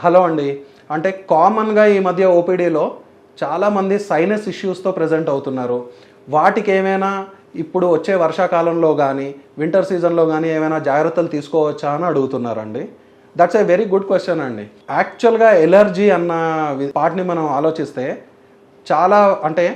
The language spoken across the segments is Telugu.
హలో అండి. అంటే కామన్‌గా ఈ మధ్య ఓపీడీలో చాలామంది సైనస్ ఇష్యూస్‌తో ప్రెజెంట్ అవుతున్నారు. వాటికి ఏమైనా ఇప్పుడు వచ్చే వర్షాకాలంలో గానీ, వింటర్ సీజన్‌లో గానీ ఏమైనా జాగ్రత్తలు తీసుకోవచ్చా అని అడుగుతున్నారండి. That's a very good question అండి. యాక్చువల్‌గా ఎలర్జీ అన్న పార్ట్‌ని మనం ఆలోచిస్తే చాలా అంటే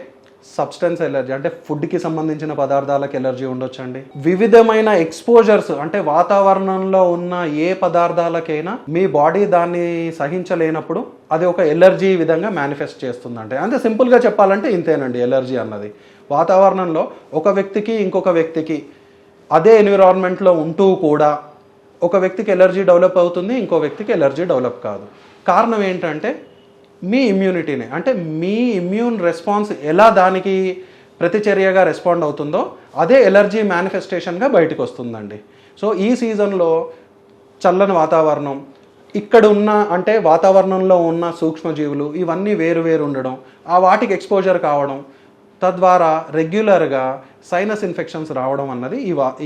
సబ్స్టెన్స్ ఎలర్జీ అంటే ఫుడ్‌కి సంబంధించిన పదార్థాలకు ఎలర్జీ ఉండొచ్చండి. వివిధమైన ఎక్స్‌పోజర్స్ అంటే వాతావరణంలో ఉన్న ఏ పదార్థాలకైనా మీ బాడీ దాన్ని సహించలేనప్పుడు అది ఒక ఎలర్జీ విధంగా మేనిఫెస్ట్ చేస్తుందంటే అంతే సింపుల్‌గా చెప్పాలంటే ఇంతేనండి ఎలర్జీ అన్నది. వాతావరణంలో ఒక వ్యక్తికి ఇంకొక వ్యక్తికి అదే ఎన్విరాన్మెంట్లో ఉంటూ కూడా ఒక వ్యక్తికి ఎలర్జీ డెవలప్ అవుతుంది, ఇంకో వ్యక్తికి ఎలర్జీ డెవలప్ కాదు. కారణం ఏంటంటే మీ ఇమ్యూనిటీనే అంటే మీ ఇమ్యూన్ రెస్పాన్స్ ఎలా దానికి ప్రతిచర్యగా రెస్పాండ్ అవుతుందో అదే ఎలర్జీ మేనిఫెస్టేషన్గా బయటకు వస్తుందండి. సో ఈ సీజన్లో చల్లని వాతావరణం ఇక్కడ ఉన్న అంటే వాతావరణంలో ఉన్న సూక్ష్మజీవులు ఇవన్నీ వేరు వేరు ఉండడం, ఆ వాటికి ఎక్స్పోజర్ కావడం, తద్వారా రెగ్యులర్గా సైనస్ ఇన్ఫెక్షన్స్ రావడం అన్నది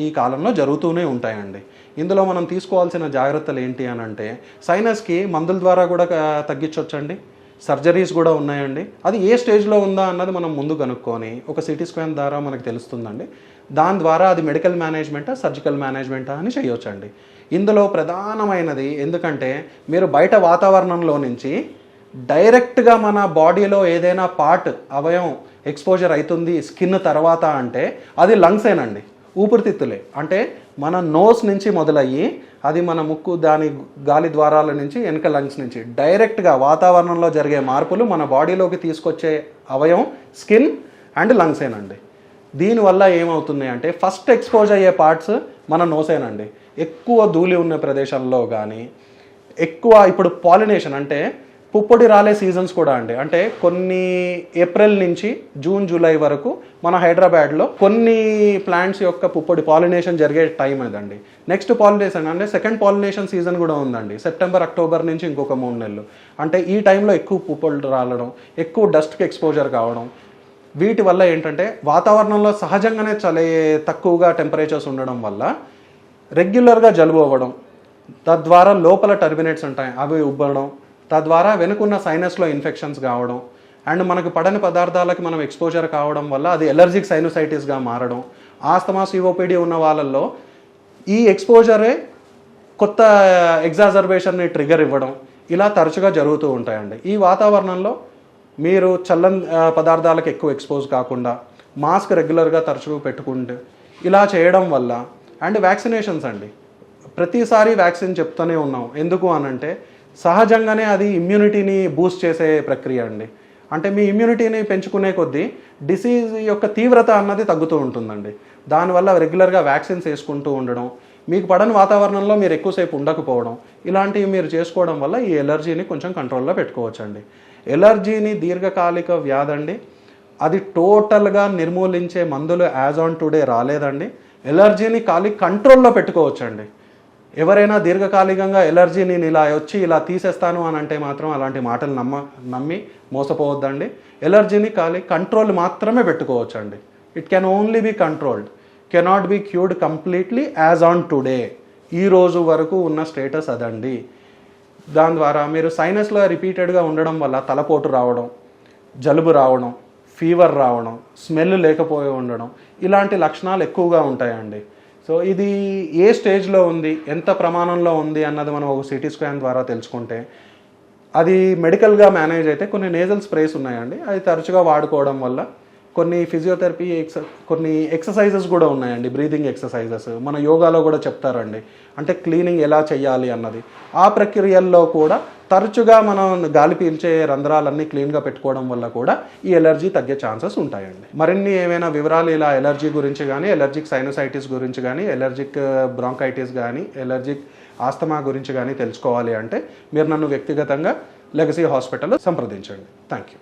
ఈ కాలంలో జరుగుతూనే ఉంటాయండి. ఇందులో మనం తీసుకోవాల్సిన జాగ్రత్తలు ఏంటి అని అంటే సైనస్కి మందుల ద్వారా కూడా తగ్గించవచ్చండి, సర్జరీస్ కూడా ఉన్నాయండి. అది ఏ స్టేజ్లో ఉందా అన్నది మనం ముందు కనుక్కొని ఒక సిటీ స్కాన్ ద్వారా మనకు తెలుస్తుందండి. దాని ద్వారా అది మెడికల్ మేనేజ్మెంటా సర్జికల్ మేనేజ్మెంటా అని చేయొచ్చండి. ఇందులో ప్రధానమైనది ఎందుకంటే మీరు బయట వాతావరణంలో నుంచి డైరెక్ట్గా మన బాడీలో ఏదైనా పార్ట్ అవయవం ఎక్స్పోజర్ అవుతుంది స్కిన్ తర్వాత అంటే అది లంగ్సేనండి, ఊపిరితిత్తులే. అంటే మన నోస్ నుంచి మొదలయ్యి అది మన ముక్కు దాని గాలి ద్వారాల నుంచి వెనక లంగ్స్ నుంచి డైరెక్ట్గా వాతావరణంలో జరిగే మార్పులు మన బాడీలోకి తీసుకొచ్చే అవయవం స్కిన్ అండ్ లంగ్సేనండి. దీనివల్ల ఏమవుతుంది అంటే ఫస్ట్ ఎక్స్పోజ్ అయ్యే పార్ట్స్ మన నోసేనండి. ఎక్కువ ధూళి ఉన్న ప్రదేశంలో కానీ ఎక్కువ ఇప్పుడు పాలినేషన్ అంటే పుప్పొడి రాలే సీజన్స్ కూడా అండి. అంటే కొన్ని ఏప్రిల్ నుంచి జూన్ జూలై వరకు మన హైదరాబాద్లో కొన్ని ప్లాంట్స్ యొక్క పుప్పొడి పాలినేషన్ జరిగే టైం అదండి. నెక్స్ట్ పాలినేషన్ అంటే సెకండ్ పాలినేషన్ సీజన్ కూడా ఉందండి, సెప్టెంబర్ అక్టోబర్ నుంచి ఇంకొక 3 నెలలు. అంటే ఈ టైంలో ఎక్కువ పుప్పొడి రాలడం, ఎక్కువ డస్ట్కి ఎక్స్పోజర్ కావడం, వీటి వల్ల ఏంటంటే వాతావరణంలో సహజంగానే తక్కువగా టెంపరేచర్స్ ఉండడం వల్ల రెగ్యులర్గా జలుబు అవ్వడం, తద్వారా లోపల టర్బినేట్స్ ఉంటాయి అవి ఉబ్బడం, తద్వారా వెనుకున్న సైనస్లో ఇన్ఫెక్షన్స్ కావడం అండ్ మనకు పడని పదార్థాలకి మనం ఎక్స్పోజర్ కావడం వల్ల అది ఎలర్జిక్ సైనోసైటిస్గా మారడం, ఆస్తమా సిఓపిడి ఉన్న వాళ్ళల్లో ఈ ఎక్స్పోజరే కొత్త ఎగ్జాజర్బేషన్ని ట్రిగర్ ఇవ్వడం ఇలా తరచుగా జరుగుతూ ఉంటాయండి. ఈ వాతావరణంలో మీరు చల్లని పదార్థాలకు ఎక్కువ ఎక్స్పోజ్ కాకుండా మాస్క్ రెగ్యులర్గా తరచుగా పెట్టుకుంటే ఇలా చేయడం వల్ల అండ్ వ్యాక్సినేషన్స్ అండి, ప్రతిసారి వ్యాక్సిన్ చెప్తూనే ఉన్నాం. ఎందుకు అనంటే సహజంగానే అది ఇమ్యూనిటీని బూస్ట్ చేసే ప్రక్రియ అండి. అంటే మీ ఇమ్యూనిటీని పెంచుకునే కొద్దీ డిసీజ్ యొక్క తీవ్రత అన్నది తగ్గుతూ ఉంటుందండి. దానివల్ల రెగ్యులర్గా వ్యాక్సిన్స్ వేసుకుంటూ ఉండడం, మీకు పడని వాతావరణంలో మీరు ఎక్కువసేపు ఉండకపోవడం, ఇలాంటివి మీరు చేసుకోవడం వల్ల ఈ ఎలర్జీని కొంచెం కంట్రోల్లో పెట్టుకోవచ్చండి. ఎలర్జీని దీర్ఘకాలిక వ్యాధండి, అది టోటల్గా నిర్మూలించే మందులు యాజ్ ఆన్ టుడే రాలేదండి. ఎలర్జీని కంట్రోల్లో పెట్టుకోవచ్చండి. ఎవరైనా దీర్ఘకాలికంగా ఎలర్జీ నేను ఇలా వచ్చి ఇలా తీసేస్తాను అని అంటే మాత్రం అలాంటి మాటలు నమ్మి మోసపోవద్దండి. ఎలర్జీని కంట్రోల్ మాత్రమే పెట్టుకోవచ్చండి. It can only be controlled, cannot be cured completely as on today. ఈ రోజు వరకు ఉన్న స్టేటస్ అదండి. దాని ద్వారా మీరు సైనస్లో రిపీటెడ్గా ఉండడం వల్ల తలపోటు రావడం, జలుబు రావడం, ఫీవర్ రావడం, స్మెల్ లేకపోయి ఉండడం ఇలాంటి లక్షణాలు ఎక్కువగా ఉంటాయండి. సో ఇది ఏ స్టేజ్లో ఉంది, ఎంత ప్రమాణంలో ఉంది అన్నది మనం ఒక సిటీ స్కాన్ ద్వారా తెలుసుకుంటే అది మెడికల్గా మేనేజ్ అయితే కొన్ని నేజల్ స్ప్రేస్ ఉన్నాయండి, అది తరచుగా వాడుకోవడం వల్ల కొన్ని ఫిజియోథెరపీ కొన్ని ఎక్సర్సైజెస్ కూడా ఉన్నాయండి, బ్రీతింగ్ ఎక్సర్సైజెస్ మన యోగాలో కూడా చెప్తారండి. అంటే క్లీనింగ్ ఎలా చేయాలి అన్నది ఆ ప్రక్రియల్లో కూడా తరచుగా మనం గాలి పీల్చే రంధ్రాలన్నీ క్లీన్గా పెట్టుకోవడం వల్ల కూడా ఈ ఎలర్జీ తగ్గే ఛాన్సెస్ ఉంటాయండి. మరిన్ని ఏమైనా వివరాలు ఇలా ఎలర్జీ గురించి కానీ, ఎలర్జిక్ సైనోసైటిస్ గురించి కానీ, ఎలర్జిక్ బ్రాంకైటిస్ కానీ, ఎలర్జిక్ ఆస్తమా గురించి కానీ తెలుసుకోవాలి అంటే మీరు నన్ను వ్యక్తిగతంగా లెగసీ హాస్పిటల్లో సంప్రదించండి. Thank you.